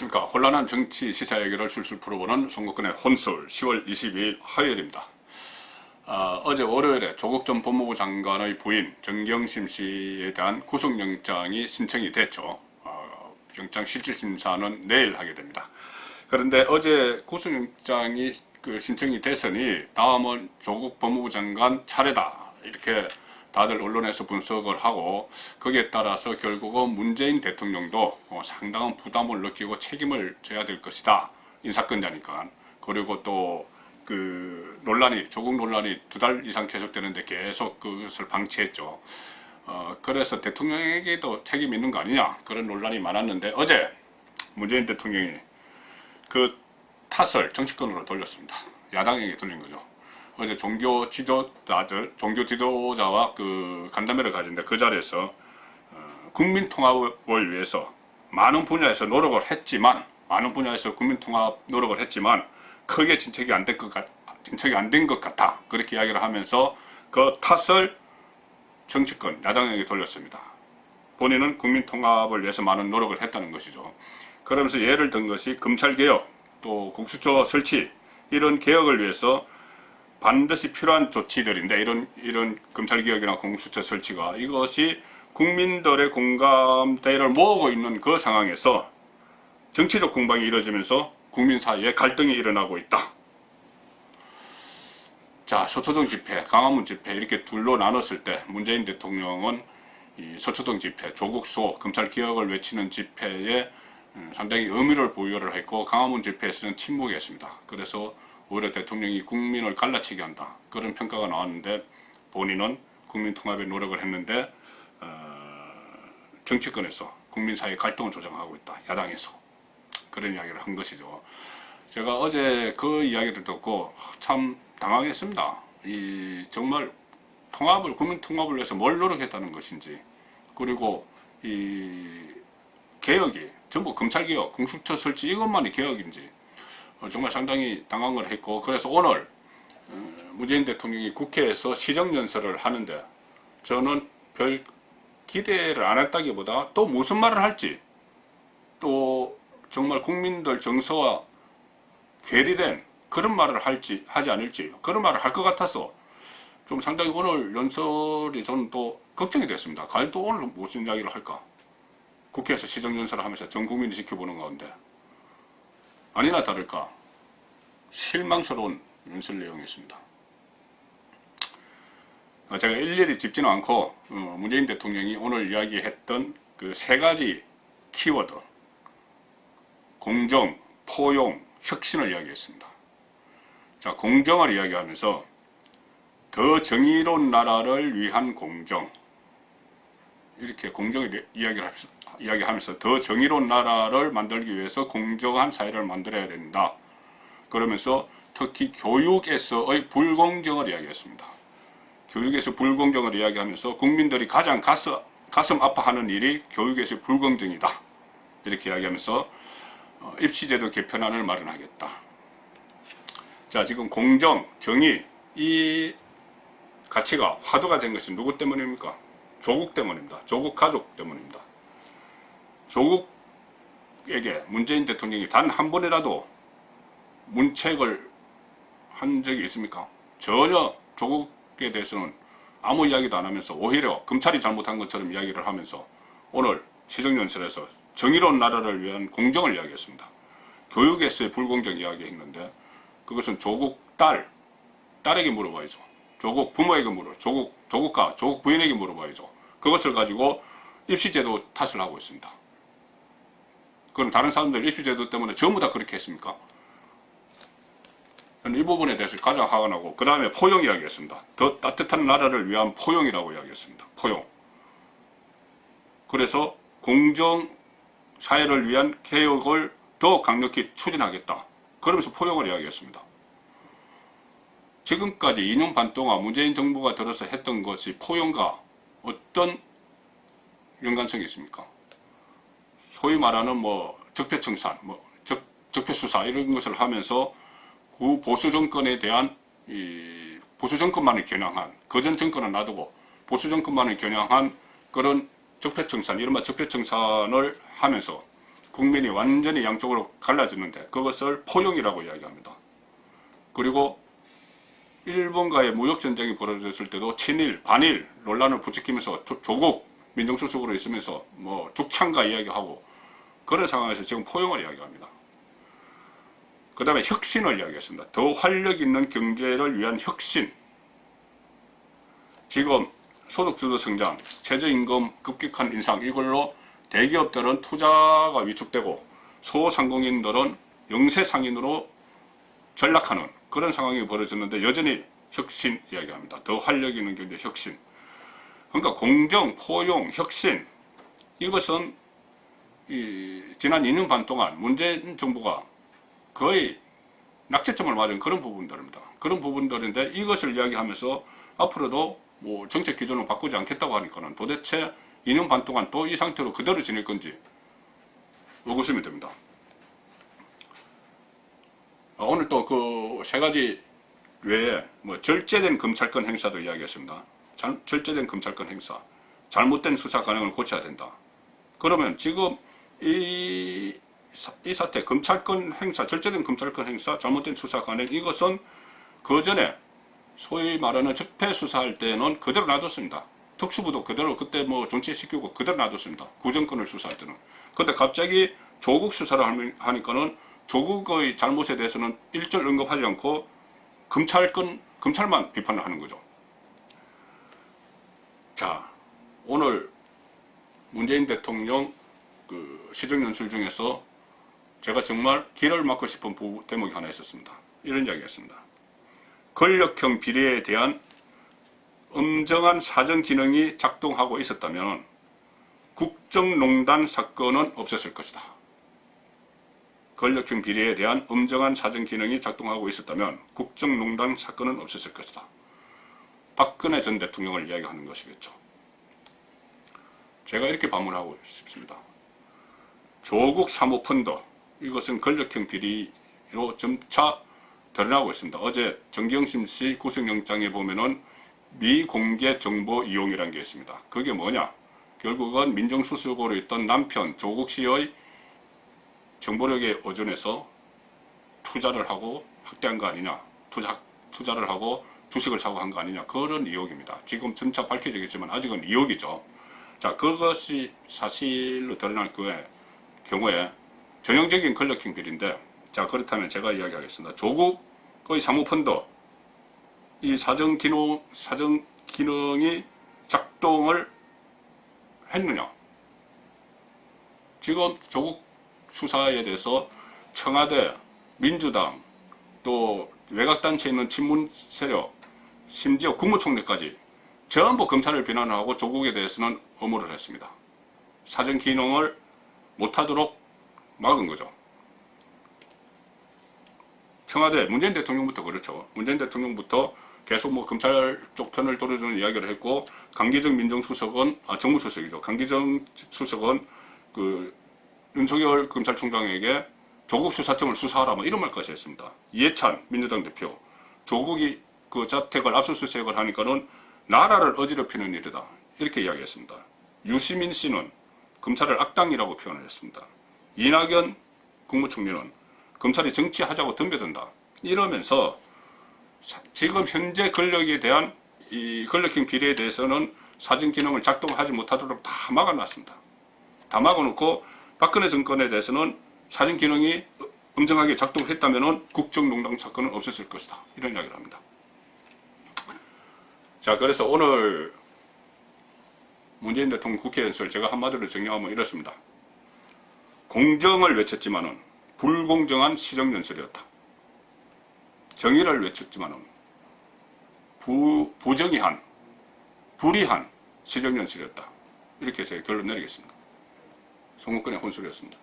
안녕하십니까. 혼란한 정치 시사 얘기를 술술 풀어보는 송국근의 혼술 10월 22일 화요일입니다. 어제 월요일에 조국 전 법무부 장관의 부인 정경심 씨에 대한 구속영장이 신청이 됐죠. 영장 실질심사는 내일 하게 됩니다. 그런데 어제 구속영장이 신청이 됐으니 다음은 조국 법무부 장관 차례다, 이렇게 다들 언론에서 분석을 하고, 거기에 따라서 결국은 문재인 대통령도 상당한 부담을 느끼고 책임을 져야 될 것이다, 인사권자니까. 그리고 또 조국 논란이 2달 이상 계속되는데 계속 그것을 방치했죠. 그래서 대통령에게도 책임이 있는 거 아니냐, 그런 논란이 많았는데, 어제 문재인 대통령이 그 탓을 정치권으로 돌렸습니다. 야당에게 돌린 거죠. 어제 종교 지도자와 간담회를 가진데, 그 자리에서 국민 통합을 위해서 많은 분야에서 노력을 했지만, 국민 통합 노력을 했지만 크게 진척이 안 된 것 같다, 그렇게 이야기를 하면서 그 탓을 정치권 야당에게 돌렸습니다. 본인은 국민 통합을 위해서 많은 노력을 했다는 것이죠. 그러면서 예를 든 것이 검찰개혁, 또 공수처 설치, 이런 개혁을 위해서 반드시 필요한 조치들인데, 이런 검찰개혁이나 공수처 설치가, 이것이 국민들의 공감대를 모으고 있는 그 상황에서 정치적 공방이 이루어지면서 국민 사이에 갈등이 일어나고 있다. 자, 서초동 집회, 광화문 집회, 이렇게 둘로 나눴을 때 문재인 대통령은 이 서초동 집회, 조국 수호, 검찰개혁을 외치는 집회에 상당히 의미를 부여를 했고, 광화문 집회에서는 침묵했습니다. 그래서 오히려 대통령이 국민을 갈라치게 한다, 그런 평가가 나왔는데, 본인은 국민 통합에 노력을 했는데 정치권에서 국민 사이의 갈등을 조장하고 있다, 야당에서. 그런 이야기를 한 것이죠. 제가 어제 그 이야기를 듣고 참 당황했습니다. 정말 국민 통합을 위해서 뭘 노력했다는 것인지, 그리고 이 개혁이 전부 검찰개혁, 공수처 설치 이것만이 개혁인지 정말 상당히 당황을 했고, 그래서 오늘 문재인 대통령이 국회에서 시정연설을 하는데, 저는 별 기대를 안 했다기보다 또 무슨 말을 할지, 또 정말 국민들 정서와 괴리된 그런 말을 할지 하지 않을지, 그런 말을 할 것 같아서 좀 상당히 오늘 연설이 저는 또 걱정이 됐습니다. 과연 또 오늘 무슨 이야기를 할까? 국회에서 시정연설을 하면서 전 국민이 지켜보는 가운데 아니나 다를까 실망스러운 연설 내용이었습니다. 제가 일일이 짚지는 않고 문재인 대통령이 오늘 이야기했던 그 3가지 키워드, 공정, 포용, 혁신을 이야기했습니다. 자, 공정을 이야기하면서 더 정의로운 나라를 위한 공정, 이렇게 공정을 이야기하면서 더 정의로운 나라를 만들기 위해서 공정한 사회를 만들어야 된다, 그러면서 특히 교육에서의 불공정을 이야기했습니다. 교육에서 불공정을 이야기하면서 국민들이 가장 가슴 아파하는 일이 교육에서 불공정이다, 이렇게 이야기하면서 입시제도 개편안을 마련하겠다. 자, 지금 공정, 정의, 이 가치가 화두가 된 것은 누구 때문입니까? 조국 때문입니다. 조국 가족 때문입니다. 조국에게 문재인 대통령이 단 한 번이라도 문책을 한 적이 있습니까? 전혀 조국에 대해서는 아무 이야기도 안 하면서 오히려 검찰이 잘못한 것처럼 이야기를 하면서 오늘 시정연설에서 정의로운 나라를 위한 공정을 이야기했습니다. 교육에서의 불공정 이야기했는데, 그것은 조국 딸에게 물어봐야죠. 조국 부모에게 조국 부인에게 물어봐야죠. 그것을 가지고 입시제도 탓을 하고 있습니다. 그럼 다른 사람들 입시제도 때문에 전부 다 그렇게 했습니까? 저는 이 부분에 대해서 가장 화가 나고, 그 다음에 포용 이야기했습니다. 더 따뜻한 나라를 위한 포용이라고 이야기했습니다. 포용. 그래서 공정 사회를 위한 개혁을 더 강력히 추진하겠다, 그러면서 포용을 이야기했습니다. 지금까지 2년 반 동안 문재인 정부가 들어서 했던 것이 포용과 어떤 연관성이 있습니까? 소위 말하는 적폐청산, 적폐수사, 이런 것을 하면서 보수 정권에 대한 보수 정권만을 겨냥한, 그전 정권은 놔두고 보수 정권만을 겨냥한 그런 적폐청산, 이른바 적폐청산을 하면서 국민이 완전히 양쪽으로 갈라지는데 그것을 포용이라고 이야기합니다. 그리고 일본과의 무역전쟁이 벌어졌을 때도 친일, 반일 논란을 부추기면서 조국 민정수석으로 있으면서 뭐 죽창가 이야기하고 그런 상황에서 지금 포용을 이야기합니다. 그 다음에 혁신을 이야기했습니다. 더 활력 있는 경제를 위한 혁신. 지금 소득주도 성장, 최저임금 급격한 인상 이걸로 대기업들은 투자가 위축되고 소상공인들은 영세상인으로 전락하는 그런 상황이 벌어졌는데 여전히 혁신 이야기합니다. 더 활력 있는 경제 혁신. 그러니까 공정, 포용, 혁신 이것은 지난 2년 반 동안 문재인 정부가 거의 낙제점을 맞은 그런 부분들입니다. 그런 부분들인데 이것을 이야기하면서 앞으로도 뭐 정책 기준을 바꾸지 않겠다고 하니까는 도대체 2년 반 동안 또 이 상태로 그대로 지낼 건지 의구심이 듭니다. 오늘 또 그 세 가지 외에 뭐 절제된 검찰권 행사도 이야기했습니다. 절제된 검찰권 행사, 잘못된 수사 관행을 고쳐야 된다. 그러면 지금 이 사태 검찰권 행사, 절제된 검찰권 행사, 잘못된 수사 관행 이것은 그 전에 소위 말하는 적폐 수사할 때는 그대로 놔뒀습니다. 특수부도 그대로 그때 뭐 존치시키고 그대로 놔뒀습니다. 구정권을 수사할 때는. 근데 갑자기 조국 수사를 하니까는 조국의 잘못에 대해서는 일절 언급하지 않고 검찰만 비판을 하는 거죠. 자, 오늘 문재인 대통령 그 시정연설 중에서 제가 정말 기를 막고 싶은 대목이 하나 있었습니다. 이런 이야기였습니다. 권력형 비리에 대한 엄정한 사정 기능이 작동하고 있었다면 국정농단 사건은 없었을 것이다. 권력형 비리에 대한 엄정한 사정 기능이 작동하고 있었다면 국정농단 사건은 없었을 것이다. 박근혜 전 대통령을 이야기하는 것이겠죠. 제가 이렇게 반문하고 싶습니다. 조국 사모펀드 이것은 권력형 비리로 점차 드러나고 있습니다. 어제 정경심 씨 구속영장에 보면은 미공개 정보 이용이라는 게 있습니다. 그게 뭐냐? 결국은 민정수석으로 있던 남편 조국 씨의 정보력에 의존해서 투자를 하고 확대한 거 아니냐? 투자를 하고 주식을 사고 한 거 아니냐? 그런 의혹입니다. 지금 점차 밝혀지겠지만 아직은 의혹이죠. 자, 그것이 사실로 드러날 경우에 전형적인 권력형 비리인데, 자, 그렇다면 제가 이야기하겠습니다. 조국의 사모펀드, 이 사정 기능이 작동을 했느냐? 지금 조국 수사에 대해서 청와대, 민주당, 또 외곽단체에 있는 친문 세력, 심지어 국무총리까지 전부 검찰을 비난하고 조국에 대해서는 엄호를 했습니다. 사정 기능을 못하도록 막은 거죠. 청와대, 문재인 대통령부터 그렇죠. 문재인 대통령부터 계속 뭐 검찰 쪽 편을 들어주는 이야기를 했고, 강기정 민정수석은, 정무수석이죠. 강기정 수석은 그 윤석열 검찰총장에게 조국 수사팀을 수사하라 뭐 이런 말까지 했습니다. 이해찬 민주당 대표, 조국이 그 자택을 압수수색을 하니까는 나라를 어지럽히는 일이다. 이렇게 이야기했습니다. 유시민 씨는 검찰을 악당이라고 표현을 했습니다. 이낙연 국무총리는 검찰이 정치하자고 덤벼든다. 이러면서 지금 현재 권력에 대한 이 권력형 비리에 대해서는 사정 기능을 작동하지 못하도록 다 막아놨습니다. 다 막아놓고 박근혜 정권에 대해서는 사정 기능이 엄정하게 작동했다면 국정농단 사건은 없었을 것이다. 이런 이야기를 합니다. 자, 그래서 오늘 문재인 대통령 국회 연설 제가 한마디로 정리하면 이렇습니다. 공정을 외쳤지만은 불공정한 시정연설이었다. 정의를 외쳤지만은 부정의한, 불의한 시정연설이었다. 이렇게 제가 결론 내리겠습니다. 송국근의 혼술이었습니다.